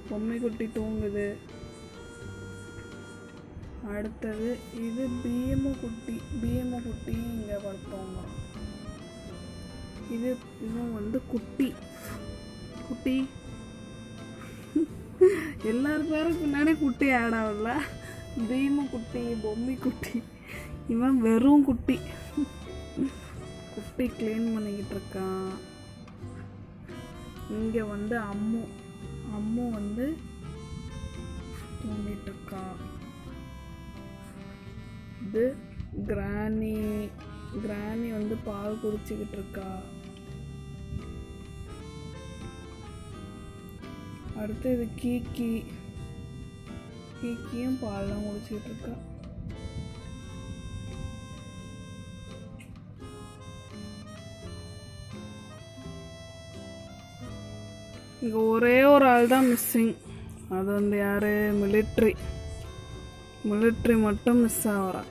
பொம்மை குட்டி தூங்குது. அடுத்தது இது பிஎம்ஓ குட்டி இங்கே படுத்தோங்க. இவன் வந்து குட்டி எல்லாரும் பேரும் பின்னாடி குட்டி ஆட் ஆகல. பீமு குட்டி, பொம்மை குட்டி, இவன் வெறும் குட்டி க்ளீன் பண்ணிக்கிட்டு இருக்கான். இங்கே வந்து அம்மு வந்து தூங்கிட்டு இருக்கா. இது கிராணி வந்து பால் குடிச்சுக்கிட்டு இருக்கா. அடுத்து இது கீக்கியும் பால்லாம் குடிச்சிட்டு இருக்கா. இங்கே ஒரே ஒரு ஆள் தான் மிஸ்ஸிங். அது வந்து யாரு? மிலிட்ரி மட்டும் மிஸ் ஆகிறான்.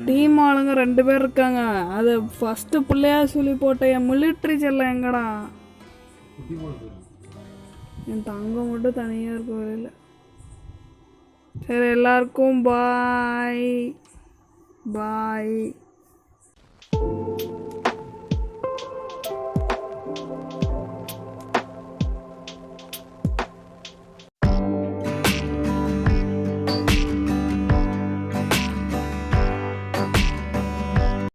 டீம் ஆளுங்க 2 பேர் இருக்காங்க. அது ஃபர்ஸ்ட் பிள்ளையா சொல்லி போட்ட என் மிலிட்ரி செல்ல எங்கடா? என் தங்கம் மட்டும் தனியா இருக்க வரையில. சரி, எல்லாருக்கும் பாய்.